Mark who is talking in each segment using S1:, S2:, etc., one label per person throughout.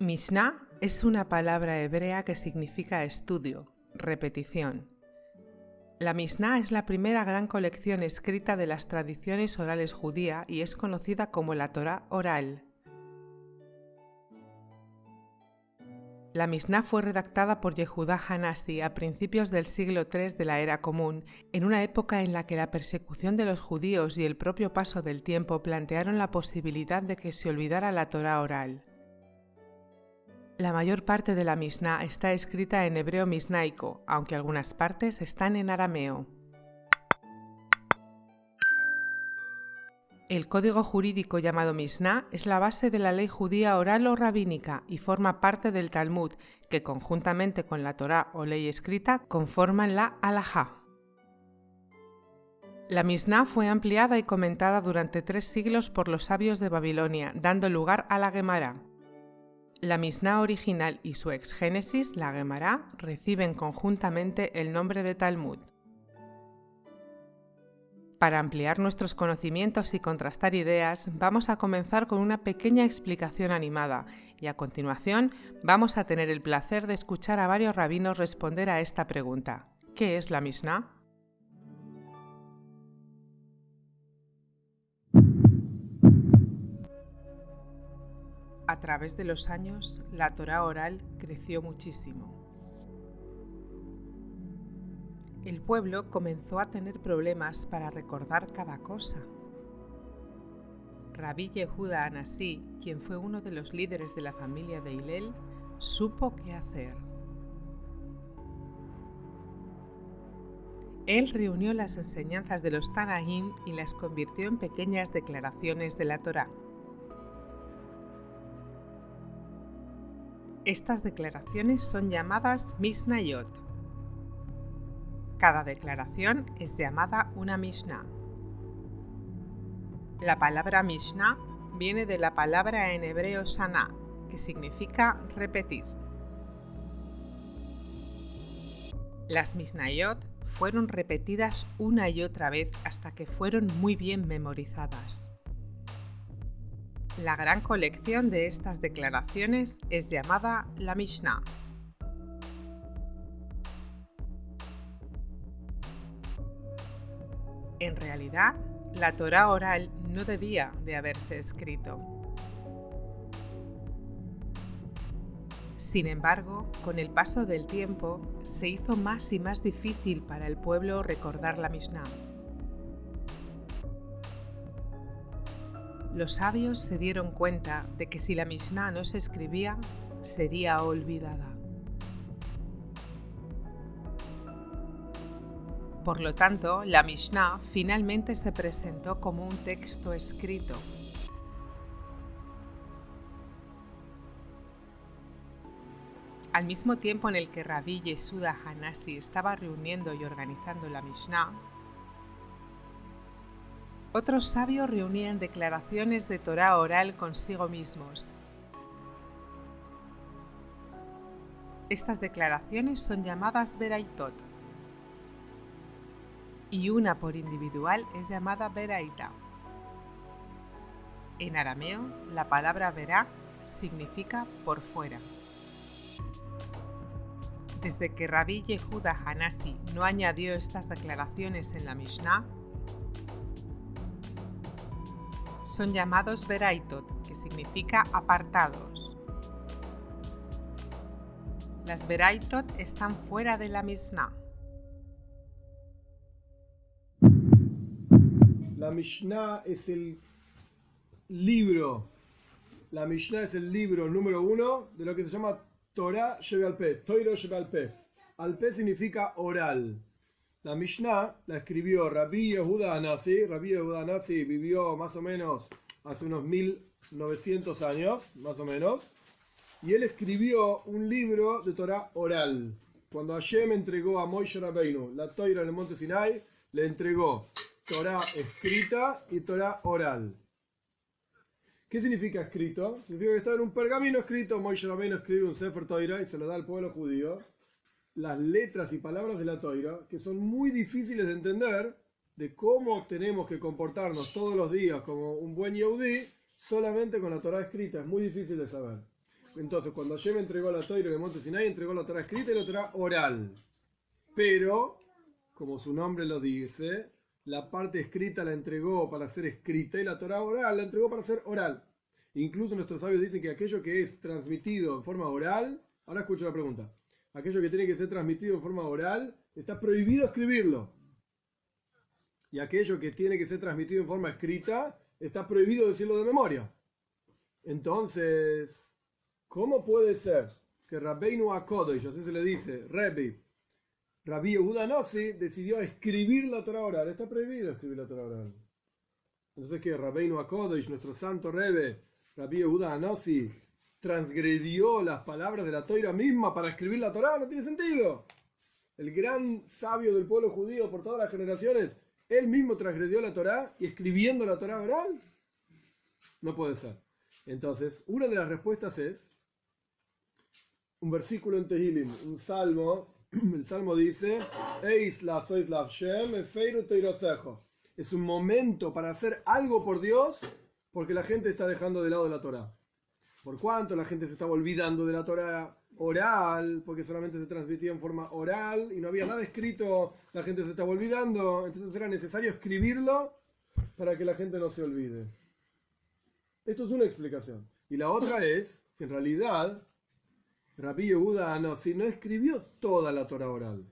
S1: Mishnah es una palabra hebrea que significa estudio, repetición. La Mishnah es la primera gran colección escrita de las tradiciones orales judía y es conocida como la Torá oral. La Mishnah fue redactada por Yehudá Hanasi a principios del siglo III de la Era Común, en una época en la que la persecución de los judíos y el propio paso del tiempo plantearon la posibilidad de que se olvidara la Torá oral. La mayor parte de la Mishnah está escrita en hebreo mishnaico, aunque algunas partes están en arameo. El código jurídico llamado Mishnah es la base de la ley judía oral o rabínica y forma parte del Talmud, que conjuntamente con la Torá o ley escrita conforman la Halajá. La Mishnah fue ampliada y comentada durante 3 siglos por los sabios de Babilonia, dando lugar a la Gemara. La Mishnah original y su exgénesis, la Gemara, reciben conjuntamente el nombre de Talmud. Para ampliar nuestros conocimientos y contrastar ideas, vamos a comenzar con una pequeña explicación animada y a continuación vamos a tener el placer de escuchar a varios rabinos responder a esta pregunta: ¿qué es la Mishnah? A través de los años, la Torá oral creció muchísimo. El pueblo comenzó a tener problemas para recordar cada cosa. Rabí Yehudá Hanasi, quien fue uno de los líderes de la familia de Hillel, supo qué hacer. Él reunió las enseñanzas de los Tanaim y las convirtió en pequeñas declaraciones de la Torá. Estas declaraciones son llamadas Mishnayot. Cada declaración es llamada una Mishnah. La palabra Mishnah viene de la palabra en hebreo Shana, que significa repetir. Las Mishnayot fueron repetidas una y otra vez hasta que fueron muy bien memorizadas. La gran colección de estas declaraciones es llamada la Mishnah. En realidad, la Torá oral no debía de haberse escrito. Sin embargo, con el paso del tiempo, se hizo más y más difícil para el pueblo recordar la Mishnah. Los sabios se dieron cuenta de que si la Mishnah no se escribía, sería olvidada. Por lo tanto, la Mishnah finalmente se presentó como un texto escrito. Al mismo tiempo en el que Rabí Yehudá Hanasi estaba reuniendo y organizando la Mishnah, otros sabios reunían declaraciones de Torá oral consigo mismos. Estas declaraciones son llamadas Beraitot, y una por individual es llamada Beraita. En arameo, la palabra Berá significa por fuera. Desde que Rabí Yehudá Hanasi no añadió estas declaraciones en la Mishnah, son llamados Beraitot, que significa apartados. Las Beraitot están fuera de la Mishnah.
S2: La Mishnah es el libro. La Mishnah es el libro número 1 de lo que se llama Torah Shebe'al Peh, Toiro Shebe'al Peh. Al Peh significa oral. La Mishnah la escribió Rabí Yehudá Hanasi. Rabí Yehudá Hanasi vivió más o menos hace unos 1900 años, más o menos. Y él escribió un libro de Torah oral. Cuando Hashem entregó a Moshe Rabbeinu la Torah en el monte Sinai, le entregó Torah escrita y Torah oral. ¿Qué significa escrito? Significa que está en un pergamino escrito. Moshe Rabbeinu escribe un Sefer Torah y se lo da al pueblo judío. Las letras y palabras de la Torah, que son muy difíciles de entender, de cómo tenemos que comportarnos todos los días como un buen Yehudí, solamente con la Torah escrita. Es muy difícil de saber. Entonces, cuando Hashem entregó la Torah en el monte Sinai, entregó la Torah escrita y la Torah oral. Pero, como su nombre lo dice, la parte escrita la entregó para ser escrita y la Torah oral la entregó para ser oral. Incluso nuestros sabios dicen que aquello que es transmitido en forma oral, ahora escucho la pregunta, aquello que tiene que ser transmitido en forma oral, está prohibido escribirlo. Y aquello que tiene que ser transmitido en forma escrita, está prohibido decirlo de memoria. Entonces, ¿cómo puede ser que Rabbeinu HaKodesh, así se le dice, Rabbi Yehuda Nossi, decidió escribir la Torah oral? Está prohibido escribir la Torah oral. Entonces, que Rabbeinu HaKodesh, nuestro santo Rebbe, Rabbi Yehuda Nossi, transgredió las palabras de la Torah misma para escribir la Torah, no tiene sentido. El gran sabio del pueblo judío por todas las generaciones, él mismo transgredió la Torah y escribiendo la Torah oral, no puede ser. Entonces, una de las respuestas es un versículo en Tehilim, un salmo. El salmo dice: es un momento para hacer algo por Dios porque la gente está dejando de lado la Torah. Por cuanto la gente se estaba olvidando de la Torah oral, porque solamente se transmitía en forma oral y no había nada escrito, la gente se estaba olvidando, entonces era necesario escribirlo para que la gente no se olvide. Esto es una explicación. Y la otra es que en realidad Rabbi Yehuda Nossi no escribió toda la Torah oral.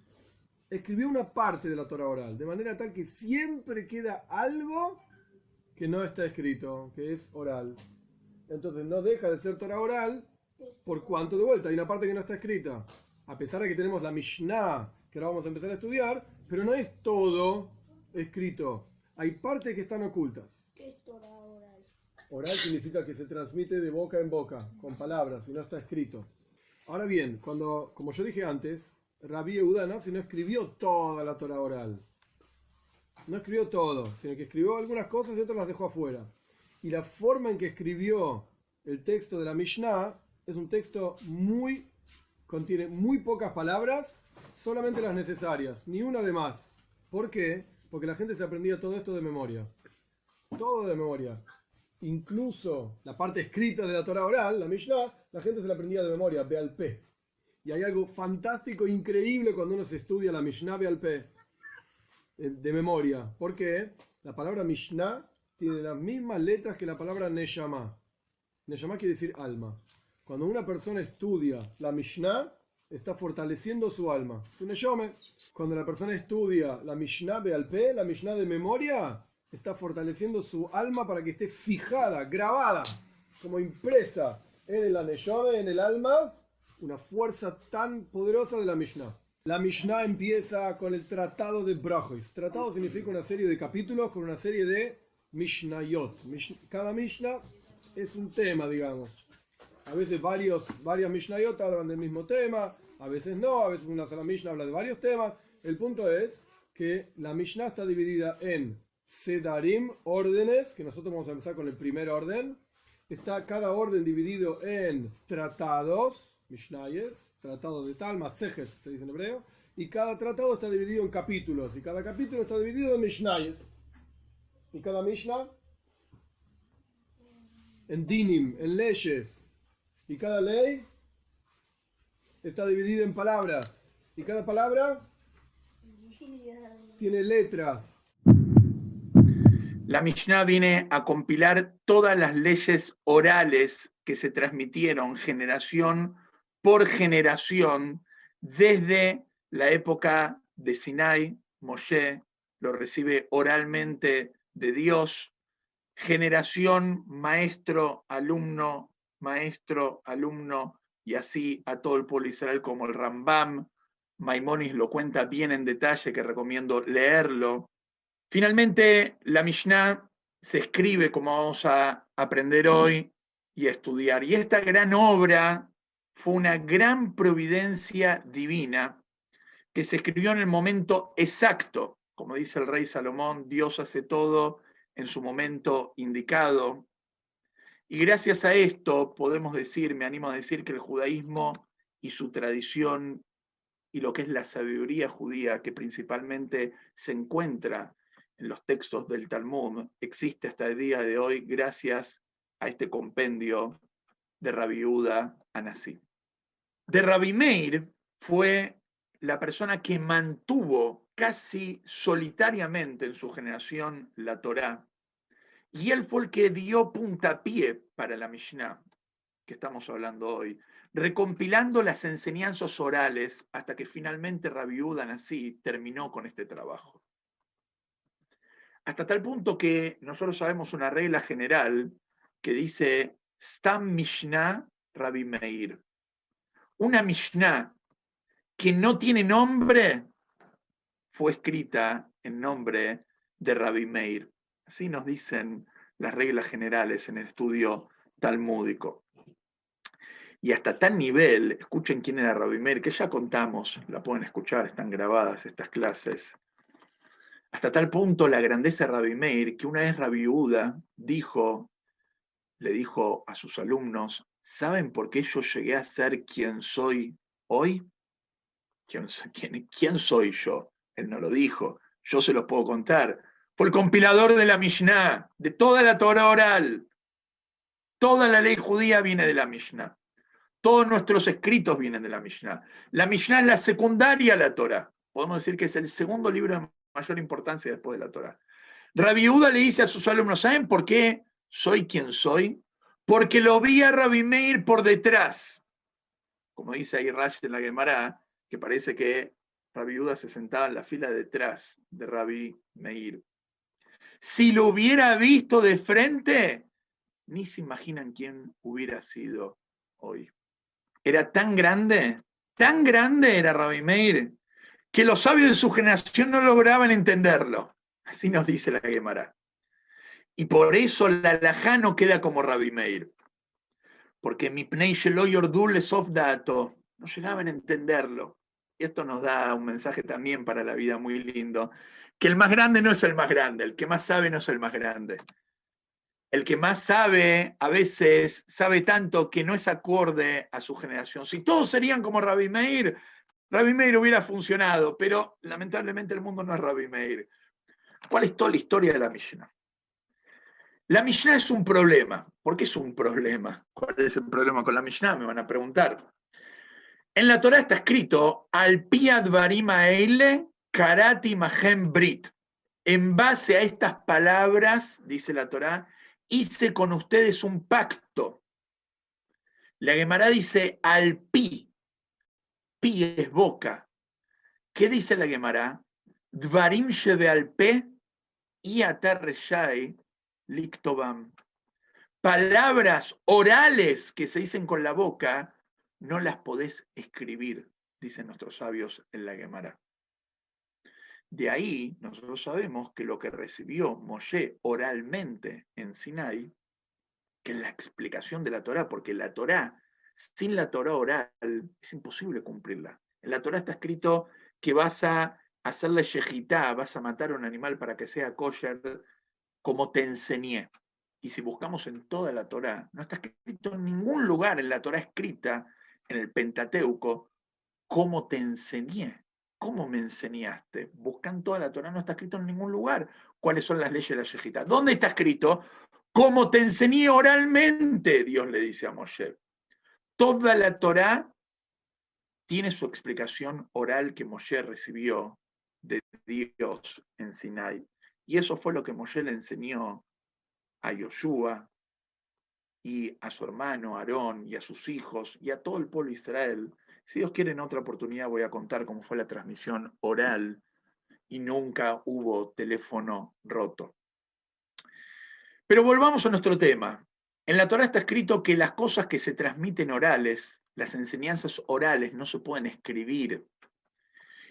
S2: Escribió una parte de la Torah oral, de manera tal que siempre queda algo que no está escrito, que es oral. Entonces no deja de ser Torah oral por cuanto, de vuelta, hay una parte que no está escrita. A pesar de que tenemos la Mishnah, que ahora vamos a empezar a estudiar, pero no es todo escrito. Hay partes que están ocultas.
S3: ¿Qué es Torah oral?
S2: Oral significa que se transmite de boca en boca, con palabras, y no está escrito. Ahora bien, como yo dije antes, Rabbi Yehuda Nossi no escribió toda la Torah oral. No escribió todo, sino que escribió algunas cosas y otras las dejó afuera. Y la forma en que escribió el texto de la Mishnah es un texto contiene muy pocas palabras, solamente las necesarias, ni una de más. ¿Por qué? Porque la gente se aprendía todo esto de memoria. Todo de memoria. Incluso la parte escrita de la Torah oral, la Mishnah, la gente se la aprendía de memoria, Be'al Peh. Y hay algo fantástico, increíble cuando uno se estudia la Mishnah Be'al Peh, de memoria. ¿Por qué? La palabra Mishnah tiene las mismas letras que la palabra Neshama. Neshama quiere decir alma. Cuando una persona estudia la Mishnah, está fortaleciendo su alma. Su Neshome. Cuando la persona estudia la Mishnah Be'al Peh, la Mishnah de memoria, está fortaleciendo su alma para que esté fijada, grabada, como impresa en el Neshome, en el alma, una fuerza tan poderosa de la Mishnah. La Mishnah empieza con el tratado de Brachos. Tratado significa una serie de capítulos con una serie de Mishnayot. Cada Mishnah es un tema, digamos. A veces varias Mishnayot hablan del mismo tema, a veces no, a veces una sola Mishnah habla de varios temas. El punto es que la Mishnah está dividida en Sedarim, órdenes, que nosotros vamos a empezar con el primer orden. Está cada orden dividido en tratados, Mishnayes, tratado de tal, Masejes se dice en hebreo, y cada tratado está dividido en capítulos, y cada capítulo está dividido en Mishnayes. Y cada Mishnah en Dinim, en leyes, y cada ley está dividida en palabras, y cada palabra tiene letras.
S4: La Mishnah viene a compilar todas las leyes orales que se transmitieron generación por generación desde la época de Sinai. Moshe lo recibe oralmente de Dios, generación, maestro, alumno, y así a todo el pueblo de Israel, como el Rambam. Maimónides lo cuenta bien en detalle, que recomiendo leerlo. Finalmente, la Mishnah se escribe, como vamos a aprender hoy y a estudiar. Y esta gran obra fue una gran providencia divina que se escribió en el momento exacto. Como dice el rey Salomón, Dios hace todo en su momento indicado. Y gracias a esto podemos decir, me animo a decir, que el judaísmo y su tradición y lo que es la sabiduría judía, que principalmente se encuentra en los textos del Talmud, existe hasta el día de hoy gracias a este compendio de Rabbi Yehuda Hanasí. De Rabbi Meir fue la persona que mantuvo casi solitariamente en su generación la Torá, y él fue el que dio puntapié para la Mishnah que estamos hablando hoy, recompilando las enseñanzas orales hasta que finalmente Rabbi Yehuda Hanasí terminó con este trabajo. Hasta tal punto que nosotros sabemos una regla general que dice Stam Mishnah Rabbi Meir. Una Mishnah que no tiene nombre fue escrita en nombre de Rabbi Meir. Así nos dicen las reglas generales en el estudio talmúdico. Y hasta tal nivel, escuchen quién era Rabbi Meir, que ya contamos, la pueden escuchar, están grabadas estas clases. Hasta tal punto la grandeza de Rabbi Meir, que una vez Rabbi Yehuda le dijo a sus alumnos, ¿saben por qué yo llegué a ser quien soy hoy? ¿Quién soy yo? Él no lo dijo, yo se los puedo contar. Fue el compilador de la Mishnah, de toda la Torah oral. Toda la ley judía viene de la Mishnah. Todos nuestros escritos vienen de la Mishnah. La Mishnah es la secundaria a la Torah. Podemos decir que es el segundo libro de mayor importancia después de la Torah. Rabbi Yehuda le dice a sus alumnos, ¿saben por qué soy quien soy? Porque lo vi a Rabbi Meir por detrás. Como dice ahí Rashi en la Gemara, que parece que Rabbi Yehuda se sentaba en la fila detrás de Rabbi Meir. Si lo hubiera visto de frente, ni se imaginan quién hubiera sido hoy. Era tan grande era Rabbi Meir, que los sabios de su generación no lograban entenderlo. Así nos dice la Gemara. Y por eso la halajá no queda como Rabbi Meir. Porque mipnei shelo yordu lesof da'ato, no llegaban a entenderlo. Y esto nos da un mensaje también para la vida muy lindo, que el más grande no es el más grande, el que más sabe no es el más grande. El que más sabe, a veces, sabe tanto que no es acorde a su generación. Si todos serían como Rabbi Meir hubiera funcionado, pero lamentablemente el mundo no es Rabbi Meir. ¿Cuál es toda la historia de la Mishnah? La Mishnah es un problema. ¿Por qué es un problema? ¿Cuál es el problema con la Mishnah? Me van a preguntar. En la Torah está escrito, Al pi advarim haele karati mahem brit. En base a estas palabras, dice la Torah, hice con ustedes un pacto. La Gemara dice al pi. Pi es boca. ¿Qué dice la Gemara? Dvarim shebe al pe y atarreshai liktobam. Palabras orales que se dicen con la boca, no las podés escribir, dicen nuestros sabios en la Gemara. De ahí nosotros sabemos que lo que recibió Moshe oralmente en Sinai, que es la explicación de la Torá, porque la Torá, sin la Torá oral, es imposible cumplirla. En la Torá está escrito que vas a hacerle shejitá, vas a matar a un animal para que sea kosher, como te enseñé. Y si buscamos en toda la Torá, no está escrito en ningún lugar en la Torá escrita, en el Pentateuco, cómo te enseñé. ¿Cómo me enseñaste? Buscan toda la Torá, no está escrito en ningún lugar cuáles son las leyes de la shejitá. ¿Dónde está escrito? Como te enseñé oralmente, Dios le dice a Moshe. Toda la Torá tiene su explicación oral que Moshe recibió de Dios en Sinai. Y eso fue lo que Moshe le enseñó a Yoshua y a su hermano Aarón y a sus hijos y a todo el pueblo de Israel. Si Dios quiere, en otra oportunidad voy a contar cómo fue la transmisión oral y nunca hubo teléfono roto. Pero volvamos a nuestro tema. En la Torá está escrito que las cosas que se transmiten orales, las enseñanzas orales, no se pueden escribir.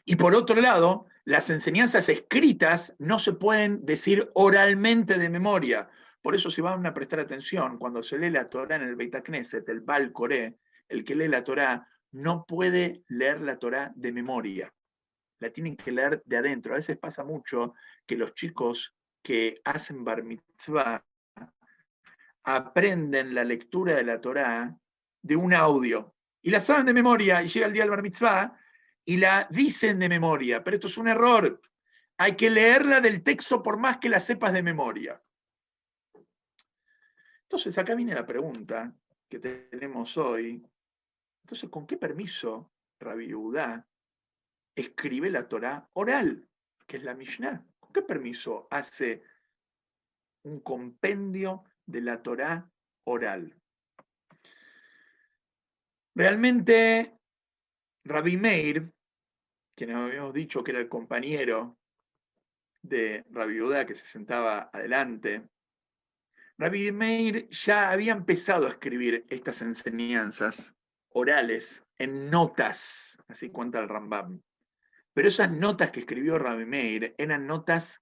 S4: Y por otro lado, las enseñanzas escritas no se pueden decir oralmente de memoria. Por eso, si van a prestar atención, cuando se lee la Torá en el Beit HaKnesset, el Baal Koré, el que lee la Torá, no puede leer la Torá de memoria. La tienen que leer de adentro. A veces pasa mucho que los chicos que hacen bar mitzvah aprenden la lectura de la Torá de un audio y la saben de memoria y llega el día del bar mitzvah y la dicen de memoria, pero esto es un error. Hay que leerla del texto por más que la sepas de memoria. Entonces acá viene la pregunta, que tenemos hoy, entonces, ¿con qué permiso Rabbi Yehudá escribe la Torá oral, que es la Mishnah? ¿Con qué permiso hace un compendio de la Torá oral? Realmente, Rabbi Meir, quien habíamos dicho que era el compañero de Rabbi Yehudá que se sentaba adelante, Rabbi Meir ya había empezado a escribir estas enseñanzas orales en notas, así cuenta el Rambam. Pero esas notas que escribió Rabbi Meir eran notas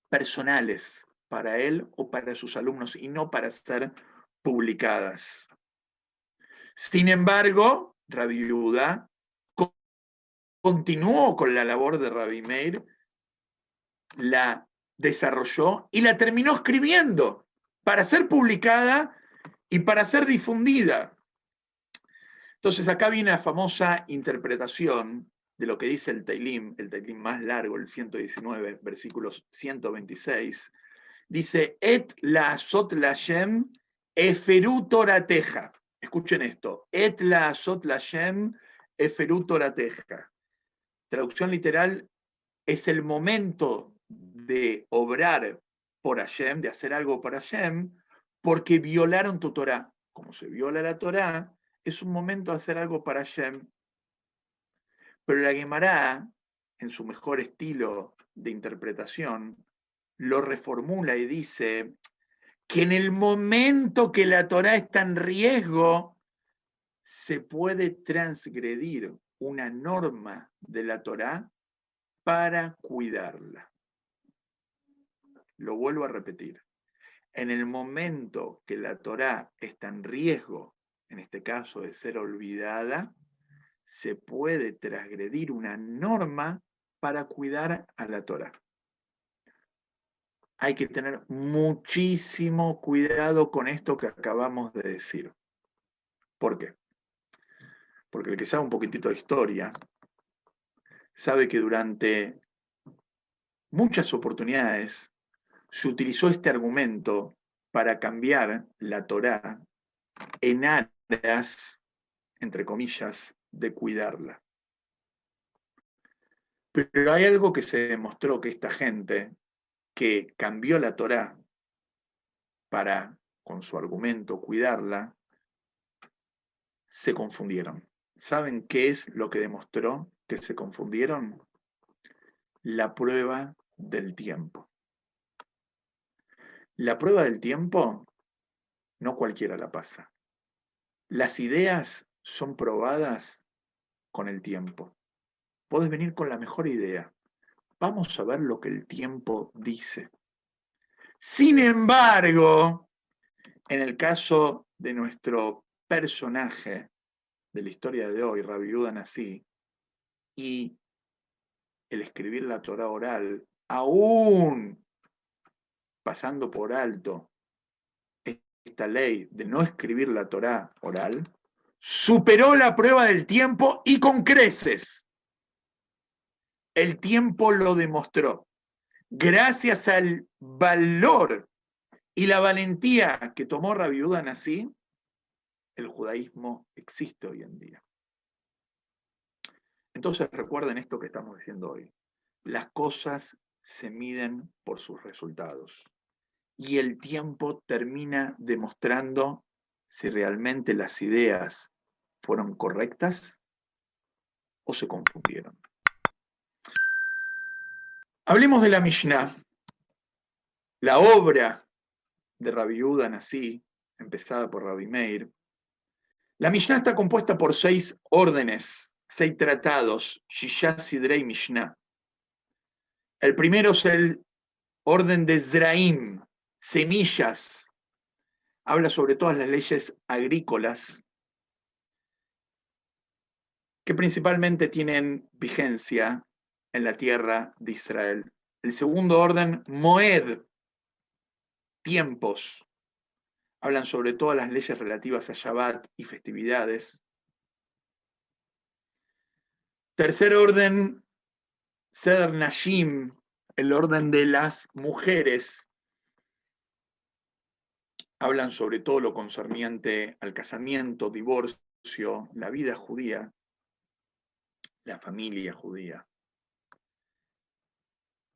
S4: personales para él o para sus alumnos y no para ser publicadas. Sin embargo, Rabbi Yehudá continuó con la labor de Rabbi Meir, la desarrolló y la terminó escribiendo para ser publicada y para ser difundida. Entonces acá viene la famosa interpretación de lo que dice el Teilim más largo, el 119, versículos 126. Dice, Et la asot lashem eferu torateja. Escuchen esto, Et la asot lashem eferu torateja. Traducción literal, es el momento de obrar por Hashem, de hacer algo por Hashem, porque violaron tu Torah. Como se viola la Torah, es un momento de hacer algo para Hashem. Pero la Gemara, en su mejor estilo de interpretación, lo reformula y dice que en el momento que la Torah está en riesgo, se puede transgredir una norma de la Torah para cuidarla. Lo vuelvo a repetir. En el momento que la Torá está en riesgo, en este caso de ser olvidada, se puede transgredir una norma para cuidar a la Torá. Hay que tener muchísimo cuidado con esto que acabamos de decir. ¿Por qué? Porque el que sabe un poquitito de historia sabe que durante muchas oportunidades se utilizó este argumento para cambiar la Torá en aras, entre comillas, de cuidarla. Pero hay algo que se demostró, que esta gente que cambió la Torá para, con su argumento, cuidarla, se confundieron. ¿Saben qué es lo que demostró que se confundieron? La prueba del tiempo. La prueba del tiempo no cualquiera la pasa. Las ideas son probadas con el tiempo. Podés venir con la mejor idea. Vamos a ver lo que el tiempo dice. Sin embargo, en el caso de nuestro personaje de la historia de hoy, Rabbi Yehudá Nasi, y el escribir la Torá oral, aún pasando por alto esta ley de no escribir la Torá oral, superó la prueba del tiempo y con creces. El tiempo lo demostró. Gracias al valor y la valentía que tomó Rabbi Yehudá Nasi, el judaísmo existe hoy en día. Entonces recuerden esto que estamos diciendo hoy. Las cosas se miden por sus resultados. Y el tiempo termina demostrando si realmente las ideas fueron correctas o se confundieron. Hablemos de la Mishnah, la obra de Rabbi Yehudá Nasi, empezada por Rabbi Meir. La Mishnah está compuesta por 6 órdenes, 6 tratados, Shishá Sidrei Mishnah. El primero es el orden de Zraim, semillas. Habla sobre todas las leyes agrícolas que principalmente tienen vigencia en la tierra de Israel. El segundo orden, Moed, tiempos. Hablan sobre todas las leyes relativas a Shabbat y festividades. Tercer orden, Seder Nashim, el orden de las mujeres. hablan sobre todo lo concerniente al casamiento, divorcio, la vida judía, la familia judía.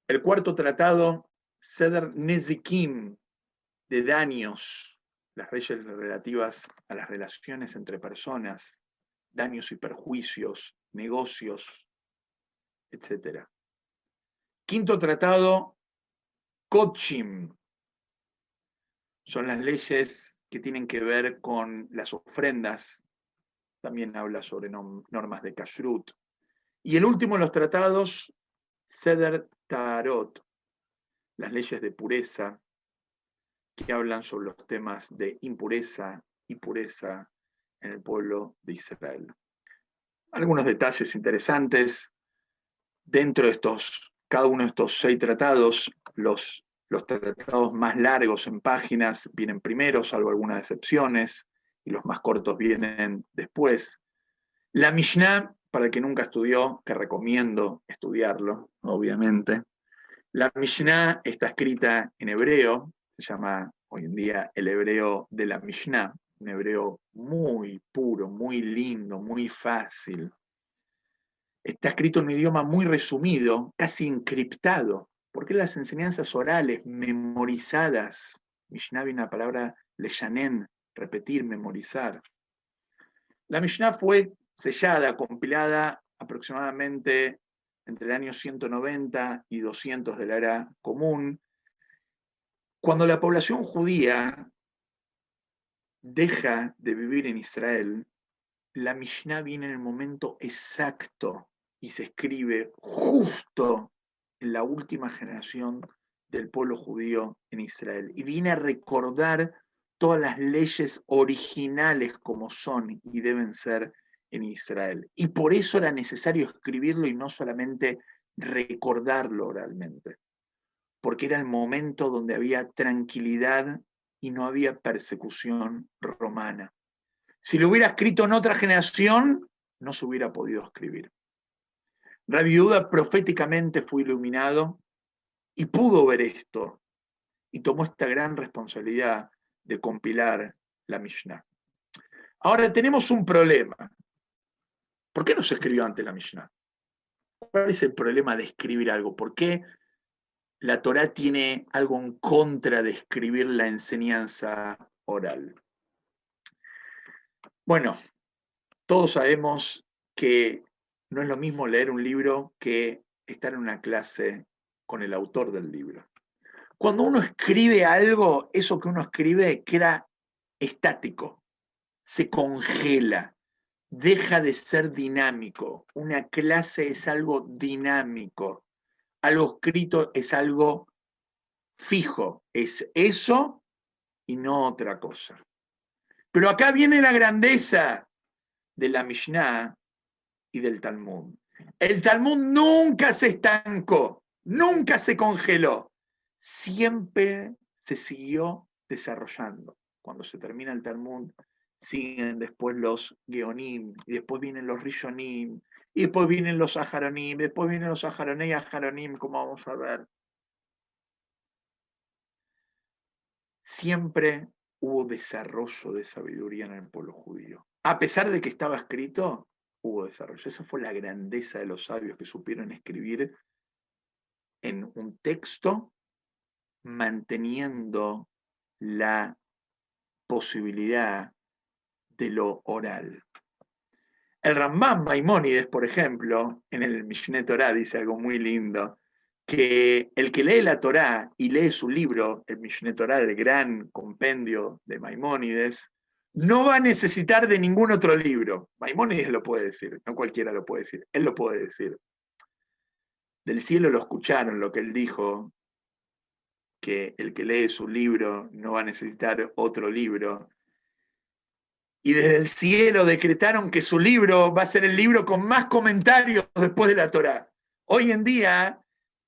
S4: El cuarto tratado, Seder Nezikim, de daños, las leyes relativas a las relaciones entre personas, daños y perjuicios, negocios, etc. Quinto tratado, Kodshim, son las leyes que tienen que ver con las ofrendas, también habla sobre normas de kashrut. Y el último de los tratados, Seder Tarot, las leyes de pureza, que hablan sobre los temas de impureza y pureza en el pueblo de Israel. Algunos detalles interesantes. Dentro de cada uno de estos 6 tratados, los tratados más largos en páginas vienen primero, salvo algunas excepciones, y los más cortos vienen después. La Mishnah, para el que nunca estudió, que recomiendo estudiarlo, obviamente. La Mishnah está escrita en hebreo, se llama hoy en día el hebreo de la Mishnah, un hebreo muy puro, muy lindo, muy fácil. Está escrito en un idioma muy resumido, casi encriptado, porque las enseñanzas orales, memorizadas, Mishnah viene la palabra leshanen, repetir, memorizar. La Mishnah fue sellada, compilada aproximadamente entre el año 190 y 200 de la era común, cuando la población judía deja de vivir en Israel. La Mishnah viene en el momento exacto y se escribe justo en la última generación del pueblo judío en Israel. Y viene a recordar todas las leyes originales como son y deben ser en Israel. Y por eso era necesario escribirlo y no solamente recordarlo oralmente, porque era el momento donde había tranquilidad y no había persecución romana. Si lo hubiera escrito en otra generación, no se hubiera podido escribir. Rabbi Yehuda proféticamente fue iluminado y pudo ver esto y tomó esta gran responsabilidad de compilar la Mishnah. Ahora tenemos un problema. ¿Por qué no se escribió antes la Mishnah? ¿Cuál es el problema de escribir algo? ¿Por qué la Torá tiene algo en contra de escribir la enseñanza oral? Bueno, todos sabemos que no es lo mismo leer un libro que estar en una clase con el autor del libro. Cuando uno escribe algo, eso que uno escribe queda estático, se congela, deja de ser dinámico. Una clase es algo dinámico, algo escrito es algo fijo, es eso y no otra cosa. Pero acá viene la grandeza de la Mishnah y del Talmud. El Talmud nunca se estancó, nunca se congeló, siempre se siguió desarrollando. Cuando se termina el Talmud, siguen después los Geonim, y después vienen los Rishonim, y después vienen los Aharonim, después vienen los Aharonei y Aharonim, como vamos a ver. Siempre hubo desarrollo de sabiduría en el pueblo judío. A pesar de que estaba escrito, hubo desarrollo. Esa fue la grandeza de los sabios que supieron escribir en un texto manteniendo la posibilidad de lo oral. El Rambam Maimónides, por ejemplo, en el Mishneh Torah dice algo muy lindo, que el que lee la Torá y lee su libro, el Mishneh Torah, el gran compendio de Maimónides, no va a necesitar de ningún otro libro. Maimónides lo puede decir, no cualquiera lo puede decir, él lo puede decir. Del cielo lo escucharon lo que él dijo, que el que lee su libro no va a necesitar otro libro. Y desde el cielo decretaron que su libro va a ser el libro con más comentarios después de la Torá. Hoy en día,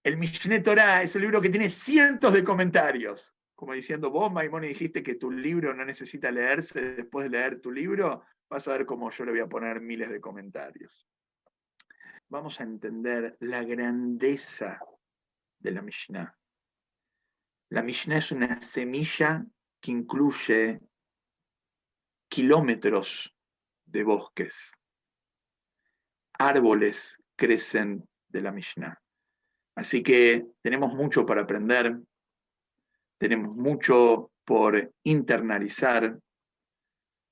S4: el Mishneh Torah es un libro que tiene cientos de comentarios. Como diciendo, vos, Maimónides, dijiste que tu libro no necesita leerse después de leer tu libro, vas a ver cómo yo le voy a poner miles de comentarios. Vamos a entender la grandeza de la Mishnah. La Mishnah es una semilla que incluye kilómetros de bosques. Árboles crecen de la Mishnah. Así que tenemos mucho para aprender, tenemos mucho por internalizar.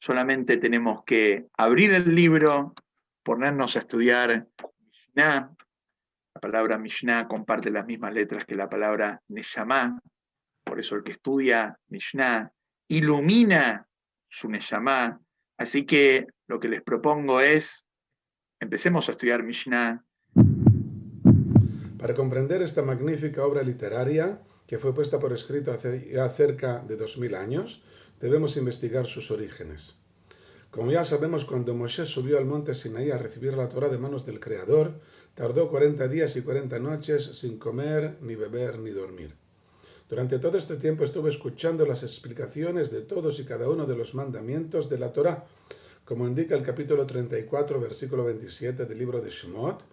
S4: Solamente tenemos que abrir el libro, ponernos a estudiar Mishnah. La palabra Mishnah comparte las mismas letras que la palabra Neshama. Por eso el que estudia Mishnah ilumina su Neshama. Así que lo que les propongo es, empecemos a estudiar Mishnah.
S3: Para comprender esta magnífica obra literaria, que fue puesta por escrito hace ya cerca de 2000 años, debemos investigar sus orígenes. Como ya sabemos, cuando Moshe subió al monte Sinaí a recibir la Torá de manos del Creador, tardó 40 días y 40 noches sin comer, ni beber, ni dormir. Durante todo este tiempo estuve escuchando las explicaciones de todos y cada uno de los mandamientos de la Torá, como indica el capítulo 34, versículo 27 del libro de Shemot,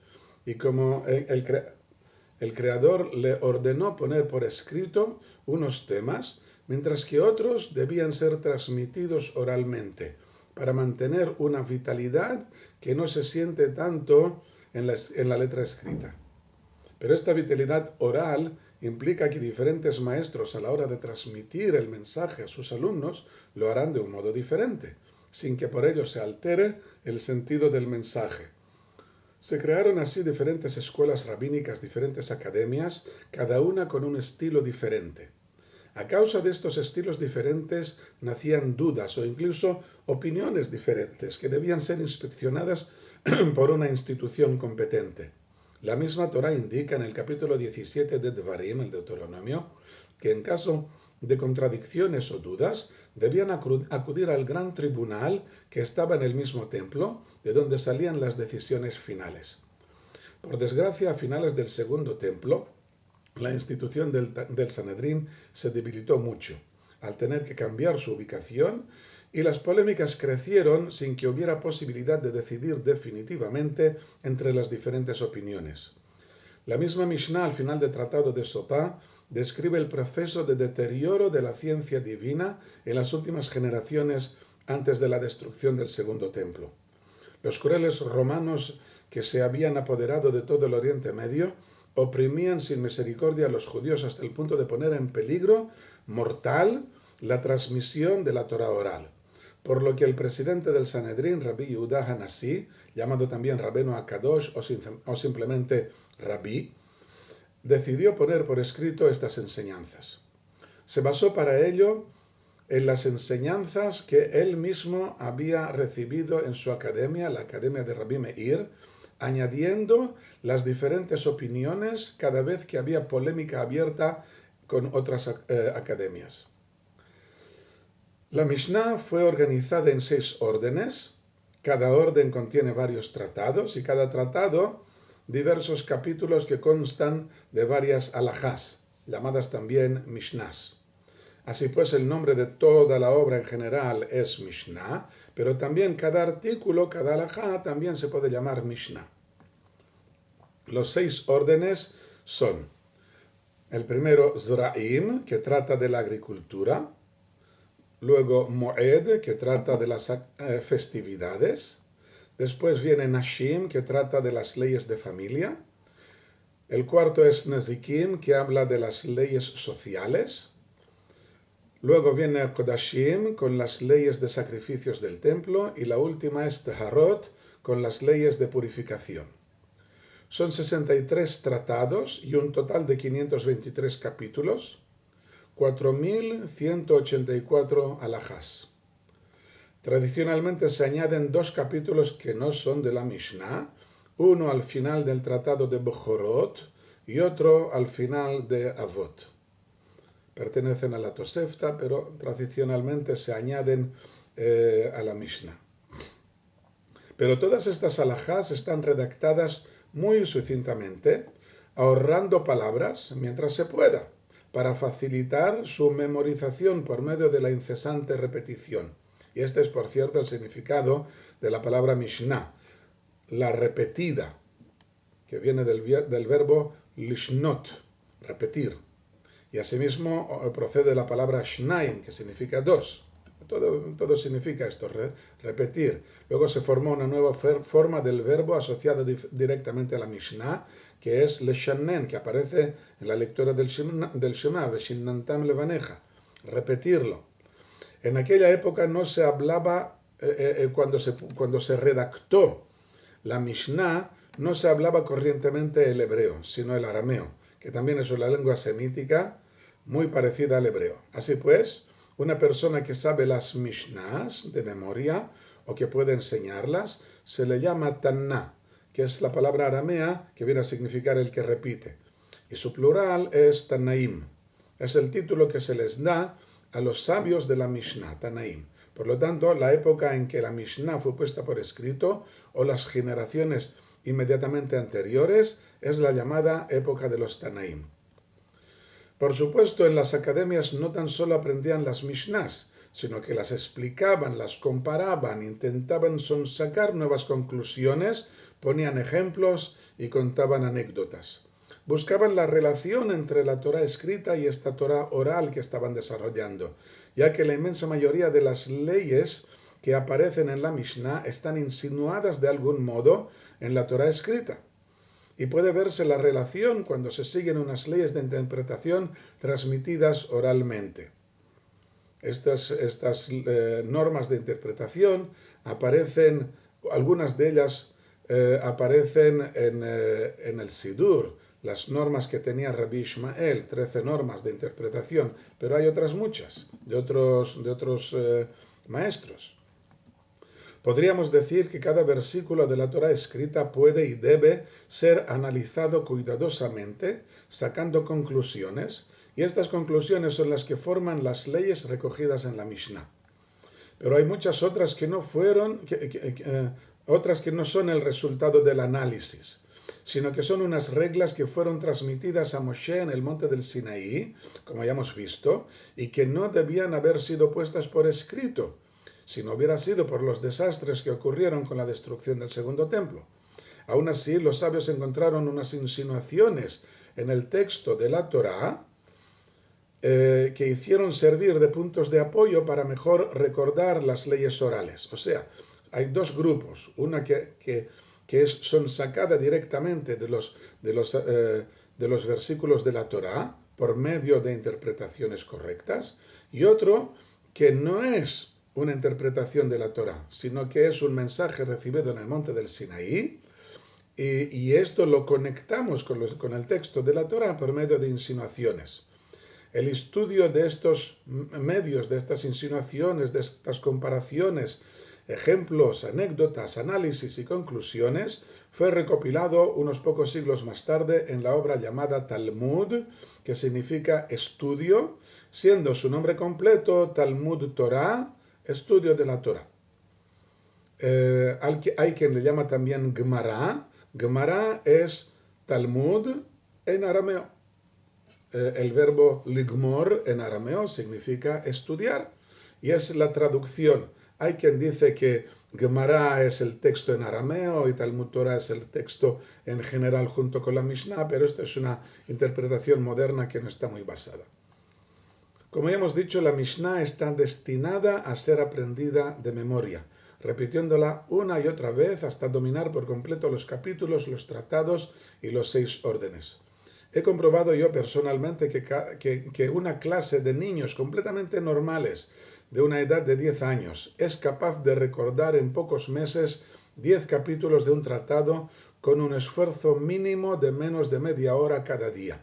S3: y como el Creador le ordenó poner por escrito unos temas, mientras que otros debían ser transmitidos oralmente, para mantener una vitalidad que no se siente tanto en la letra escrita. Pero esta vitalidad oral implica que diferentes maestros a la hora de transmitir el mensaje a sus alumnos lo harán de un modo diferente, sin que por ello se altere el sentido del mensaje. Se crearon así diferentes escuelas rabínicas, diferentes academias, cada una con un estilo diferente. A causa de estos estilos diferentes nacían dudas o incluso opiniones diferentes que debían ser inspeccionadas por una institución competente. La misma Torá indica en el capítulo 17 de Devarim, el Deuteronomio, que en caso de contradicciones o dudas debían acudir al gran tribunal que estaba en el mismo templo, de donde salían las decisiones finales. Por desgracia, a finales del segundo templo, la institución del Sanedrín se debilitó mucho, al tener que cambiar su ubicación, y las polémicas crecieron sin que hubiera posibilidad de decidir definitivamente entre las diferentes opiniones. La misma Mishnah, al final del Tratado de Sotá, describe el proceso de deterioro de la ciencia divina en las últimas generaciones antes de la destrucción del segundo templo. Los crueles romanos que se habían apoderado de todo el Oriente Medio oprimían sin misericordia a los judíos hasta el punto de poner en peligro mortal la transmisión de la Torá oral. Por lo que el presidente del Sanedrín, Rabbi Yehuda Hanasí, llamado también Rabbeinu Akadosh o simplemente Rabí, decidió poner por escrito estas enseñanzas. Se basó para ello en las enseñanzas que él mismo había recibido en su academia, la Academia de Rabbi Meir, añadiendo las diferentes opiniones cada vez que había polémica abierta con otras academias. La Mishnah fue organizada en 6 órdenes. Cada orden contiene varios tratados y cada tratado diversos capítulos que constan de varias alajás, llamadas también Mishnás. Así pues, el nombre de toda la obra en general es Mishnah, pero también cada artículo, cada alajá, también se puede llamar Mishnah. Los 6 órdenes son: el primero, Zra'im, que trata de la agricultura; luego, Moed, que trata de las festividades; después viene Nashim, que trata de las leyes de familia; el cuarto es Nezikim, que habla de las leyes sociales; luego viene Kodashim, con las leyes de sacrificios del templo; y la última es Teharot, con las leyes de purificación. Son 63 tratados y un total de 523 capítulos, 4.184 alajás. Tradicionalmente se añaden 2 capítulos que no son de la Mishnah, uno al final del tratado de Bechorot y otro al final de Avot. Pertenecen a la Tosefta, pero tradicionalmente se añaden a la Mishnah. Pero todas estas alajás están redactadas muy sucintamente, ahorrando palabras mientras se pueda, para facilitar su memorización por medio de la incesante repetición. Y este es, por cierto, el significado de la palabra Mishnah, la repetida, que viene del verbo lishnot, repetir. Y asimismo procede la palabra shnaim, que significa dos. Todo significa esto, repetir. Luego se formó una nueva forma del verbo asociada directamente a la Mishnah, que es leshanen, que aparece en la lectura del Shema, veshinnantam levaneja, repetirlo. En aquella época no se hablaba, cuando se redactó la Mishnah, no se hablaba corrientemente el hebreo, sino el arameo, que también es una lengua semítica muy parecida al hebreo. Así pues, una persona que sabe las Mishnahs de memoria o que puede enseñarlas, se le llama Tanna, que es la palabra aramea que viene a significar el que repite. Y su plural es Tanaim. Es el título que se les da a los sabios de la Mishnah, Tanaim. Por lo tanto, la época en que la Mishnah fue puesta por escrito o las generaciones inmediatamente anteriores es la llamada época de los Tanaim. Por supuesto, en las academias no tan solo aprendían las Mishnahs, sino que las explicaban, las comparaban, intentaban sacar nuevas conclusiones, ponían ejemplos y contaban anécdotas. Buscaban la relación entre la Torá escrita y esta Torá oral que estaban desarrollando, ya que la inmensa mayoría de las leyes que aparecen en la Mishnah están insinuadas de algún modo en la Torá escrita. Y puede verse la relación cuando se siguen unas leyes de interpretación transmitidas oralmente. Estas normas de interpretación aparecen, algunas de ellas aparecen en el Sidur, las normas que tenía Rabbi Ishmael, 13 normas de interpretación, pero hay otras muchas, de otros maestros. Podríamos decir que cada versículo de la Torá escrita puede y debe ser analizado cuidadosamente, sacando conclusiones, y estas conclusiones son las que forman las leyes recogidas en la Mishnah. Pero hay muchas otras que no son el resultado del análisis, sino que son unas reglas que fueron transmitidas a Moshe en el monte del Sinaí, como ya hemos visto, y que no debían haber sido puestas por escrito, si no hubiera sido por los desastres que ocurrieron con la destrucción del segundo templo. Aún así, los sabios encontraron unas insinuaciones en el texto de la Torá que hicieron servir de puntos de apoyo para mejor recordar las leyes orales. O sea, hay dos grupos, una que son sacadas directamente de los versículos de la Torá por medio de interpretaciones correctas, y otro que no es una interpretación de la Torá, sino que es un mensaje recibido en el monte del Sinaí, y esto lo conectamos con el texto de la Torá por medio de insinuaciones. El estudio de estos medios, de estas insinuaciones, de estas comparaciones, ejemplos, anécdotas, análisis y conclusiones, fue recopilado unos pocos siglos más tarde en la obra llamada Talmud, que significa estudio, siendo su nombre completo Talmud Torah, estudio de la Torah. Hay quien le llama también Gemara. Gemara es Talmud en arameo. El verbo ligmor en arameo significa estudiar, y es la traducción. Hay quien dice que Gemara es el texto en arameo y Talmud Torah es el texto en general junto con la Mishnah, pero esto es una interpretación moderna que no está muy basada. Como ya hemos dicho, la Mishnah está destinada a ser aprendida de memoria, repitiéndola una y otra vez hasta dominar por completo los capítulos, los tratados y los 6 órdenes. He comprobado yo personalmente que una clase de niños completamente normales, de una edad de 10 años, es capaz de recordar en pocos meses 10 capítulos de un tratado con un esfuerzo mínimo de menos de media hora cada día.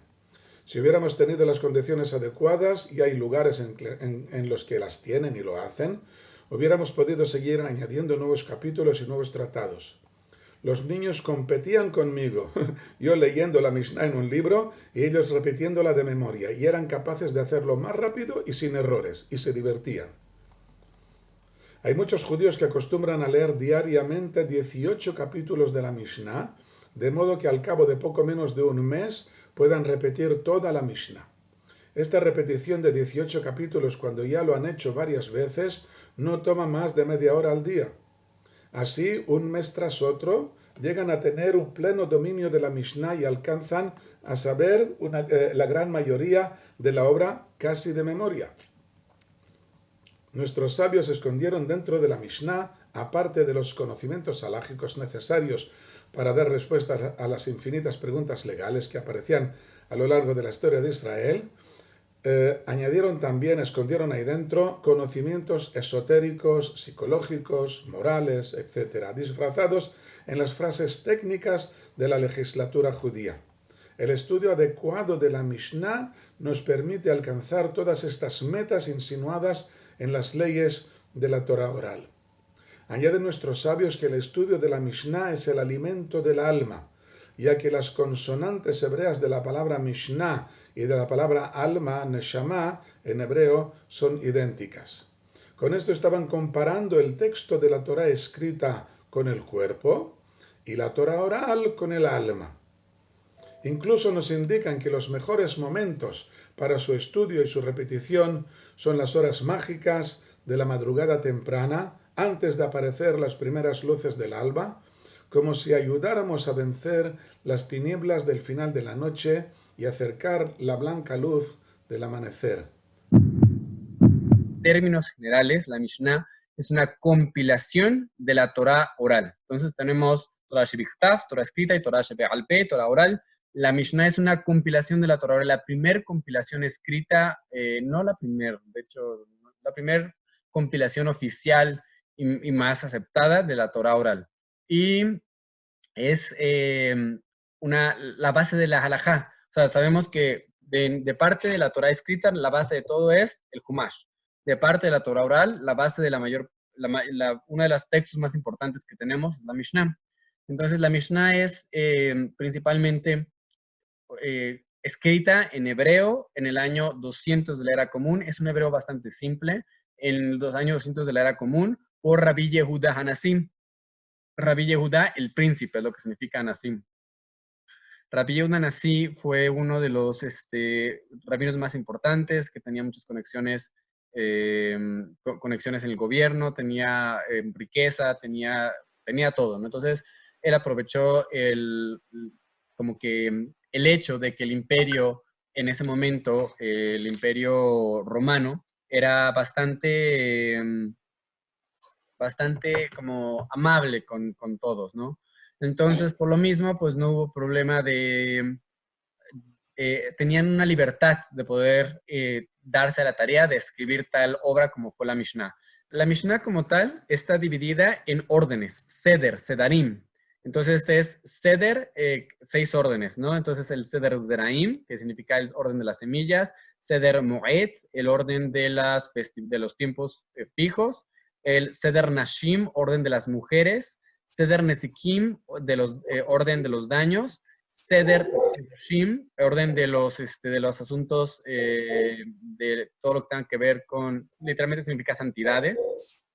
S3: Si hubiéramos tenido las condiciones adecuadas, y hay lugares en los que las tienen y lo hacen, hubiéramos podido seguir añadiendo nuevos capítulos y nuevos tratados. Los niños competían conmigo, yo leyendo la Mishnah en un libro y ellos repitiéndola de memoria, y eran capaces de hacerlo más rápido y sin errores, y se divertían. Hay muchos judíos que acostumbran a leer diariamente 18 capítulos de la Mishnah, de modo que al cabo de poco menos de un mes puedan repetir toda la Mishnah. Esta repetición de 18 capítulos, cuando ya lo han hecho varias veces, no toma más de media hora al día. Así, un mes tras otro, llegan a tener un pleno dominio de la Mishnah y alcanzan a saber la gran mayoría de la obra casi de memoria. Nuestros sabios escondieron dentro de la Mishnah, aparte de los conocimientos halágicos necesarios para dar respuestas a las infinitas preguntas legales que aparecían a lo largo de la historia de Israel, añadieron también, escondieron ahí dentro conocimientos esotéricos, psicológicos, morales, etc., disfrazados en las frases técnicas de la legislatura judía. El estudio adecuado de la Mishnah nos permite alcanzar todas estas metas insinuadas en las leyes de la Torah oral. Añaden nuestros sabios que el estudio de la Mishnah es el alimento del alma, ya que las consonantes hebreas de la palabra Mishnah y de la palabra alma, neshama, en hebreo, son idénticas. Con esto estaban comparando el texto de la Torah escrita con el cuerpo y la Torah oral con el alma. Incluso nos indican que los mejores momentos para su estudio y su repetición son las horas mágicas de la madrugada temprana, antes de aparecer las primeras luces del alba, como si ayudáramos a vencer las tinieblas del final de la noche y acercar la blanca luz del amanecer.
S5: En términos generales, la Mishnah es una compilación de la Torah oral. Entonces tenemos Torah Shebichtav, Torah escrita, y Torah Shebe'al Peh, Torah oral. La Mishnah es una compilación de la Torah oral, la primer compilación escrita, no la primer, de hecho, la primer compilación oficial y más aceptada de la Torah oral. Y es la base de la halajá. O sea, sabemos que de parte de la Torah escrita, la base de todo es el Humash. De parte de la Torah oral, la base de una de los textos más importantes que tenemos es la Mishnah. Entonces, la Mishnah es principalmente escrita en hebreo en el año 200 de la era común. Es un hebreo bastante simple. En los años 200 de la era común, por Rabbi Yehuda Hanassim. Rabbi Yehuda, el príncipe, es lo que significa Hanassim. Rabbi Yehuda Hanassi fue uno de los rabinos más importantes, que tenía muchas conexiones, conexiones en el gobierno, tenía riqueza, tenía todo, ¿no? Entonces, él aprovechó como que el hecho de que el imperio, en ese momento, el imperio romano, era bastante como amable con todos, ¿no? Entonces, por lo mismo, pues no hubo problema tenían una libertad de poder darse a la tarea de escribir tal obra como fue la Mishnah. La Mishnah como tal está dividida en órdenes, Seder, Sedarim. Entonces, este es Seder, 6 órdenes, ¿no? Entonces, el Seder Zeraim, que significa el orden de las semillas, Seder Moed, el orden de los tiempos fijos, el Seder Nashim, orden de las mujeres, Seder Nezikim, orden de los daños, Seder Shim, orden de los asuntos, de todo lo que tenga que ver con, literalmente significa santidades,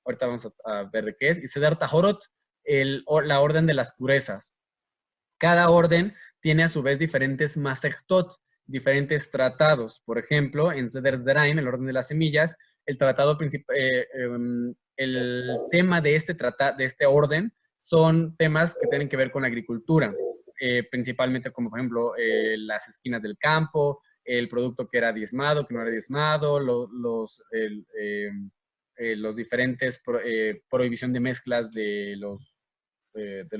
S5: ahorita vamos a ver de qué es, y Seder Tahorot, la orden de las purezas. Cada orden tiene a su vez diferentes masechtot, diferentes tratados. Por ejemplo, en Seder Zeraim, el orden de las semillas, el tratado principal, el tema de este orden son temas que tienen que ver con la agricultura, principalmente como por ejemplo las esquinas del campo, el producto que era diezmado, que no era diezmado, los diferentes prohibición de mezclas de los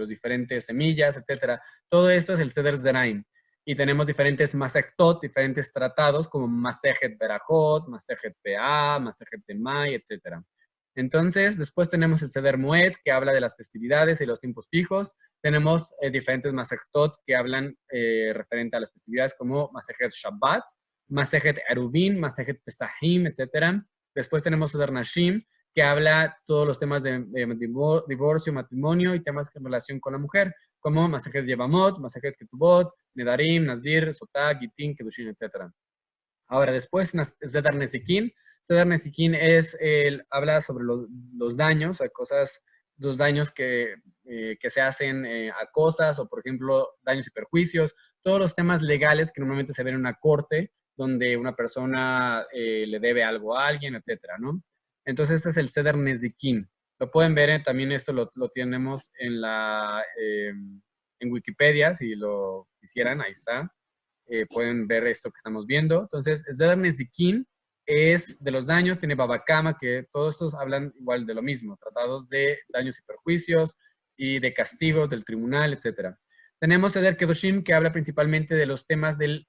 S5: diferentes semillas, etc. Todo esto es el Seder Zeraim. Y tenemos diferentes masechtot, diferentes tratados como Masejet Berajot, Masejet Peah, Masejet Temai, etc. Entonces, después tenemos el Seder Moed, que habla de las festividades y los tiempos fijos. Tenemos diferentes masechtot que hablan referente a las festividades como Masejet Shabbat, Masejet Erubin, Masejet Pesahim, etc. Después tenemos Seder Nashim, que habla todos los temas de divorcio, matrimonio y temas en relación con la mujer, como Masejet Yevamot, Masejet Ketubot, Nedarim, Nazir, Sotah, Gitin, Kedushin, etc. Ahora, después Seder Nezikin. Seder Nezikin habla sobre los daños, los daños que se hacen a cosas, o por ejemplo, daños y perjuicios, todos los temas legales que normalmente se ven en una corte, donde una persona le debe algo a alguien, etc., ¿no? Entonces, este es el Seder Nezikin. Lo pueden ver, también esto lo tenemos en Wikipedia, si lo quisieran, ahí está. Pueden ver esto que estamos viendo. Entonces, Zeder Nezikin es de los daños, tiene Babakama, que todos estos hablan igual de lo mismo, tratados de daños y perjuicios y de castigos del tribunal, etc. Tenemos Seder Kedoshim, que habla principalmente de los temas del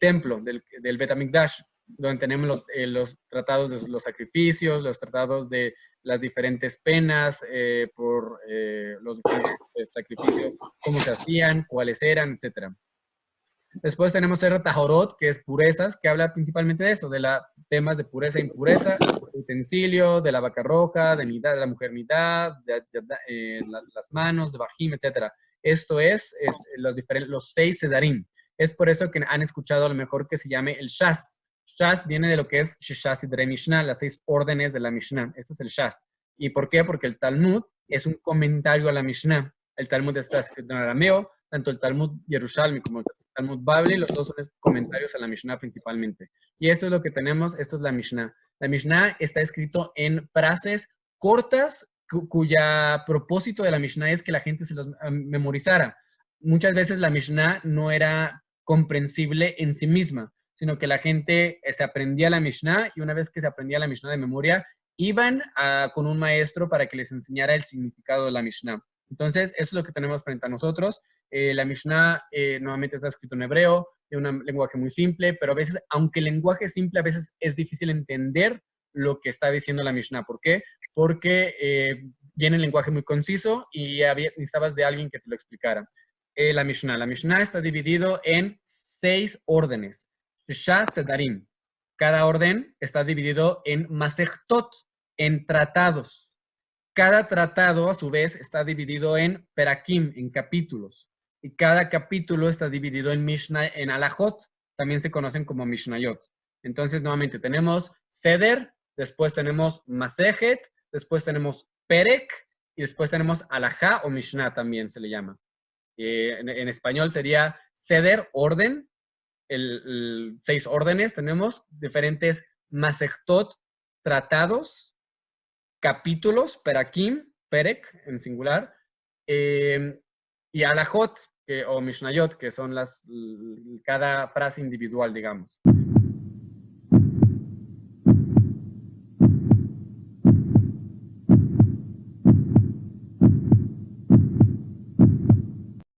S5: templo, del Bet HaMikdash, donde tenemos los tratados de los sacrificios, los tratados de las diferentes penas por los diferentes sacrificios, cómo se hacían, cuáles eran, etc. Después tenemos Seder Tahorot, que es purezas, que habla principalmente de eso, de los temas de pureza e impureza, de utensilio, de la vaca roja, de la mujer mitad, las manos, de Bajim, etc. Esto es los 6 Sedarim. Es por eso que han escuchado a lo mejor que se llame el Shas. Shas viene de lo que es Shishas Sidrei Mishnah, las 6 órdenes de la Mishnah. Esto es el Shas. ¿Y por qué? Porque el Talmud es un comentario a la Mishnah. El Talmud está escrito en arameo, tanto el Talmud Yerushalmi como el Talmud Babli, los dos son comentarios a la Mishnah principalmente. Y esto es lo que tenemos, esto es la Mishnah. La Mishnah está escrito en frases cortas, cuya propósito de la Mishnah es que la gente se los memorizara. Muchas veces la Mishnah no era comprensible en sí misma, sino que la gente se aprendía la Mishnah y una vez que se aprendía la Mishnah de memoria, iban con un maestro para que les enseñara el significado de la Mishnah. Entonces, eso es lo que tenemos frente a nosotros. La Mishnah nuevamente está escrito en hebreo, de un lenguaje muy simple, pero a veces, aunque el lenguaje es simple, a veces es difícil entender lo que está diciendo la Mishnah. ¿Por qué? Porque viene el lenguaje muy conciso y necesitabas de alguien que te lo explicara. La Mishnah está dividido en 6 órdenes. Shas Sedarim. Cada orden está dividido en Masechtot, en tratados. Cada tratado, a su vez, está dividido en Perakim, en capítulos. Y cada capítulo está dividido en Mishnah, en Alajot. También se conocen como Mishnayot. Entonces, nuevamente, tenemos Seder, después tenemos Masejet, después tenemos Perek, y después tenemos Alajá o Mishnah también se le llama. En español sería Seder, orden, 6 órdenes. Tenemos diferentes Masechtot, tratados, capítulos, Perakim, Perek en singular, y Alajot o Mishnayot, que son cada frase individual, digamos.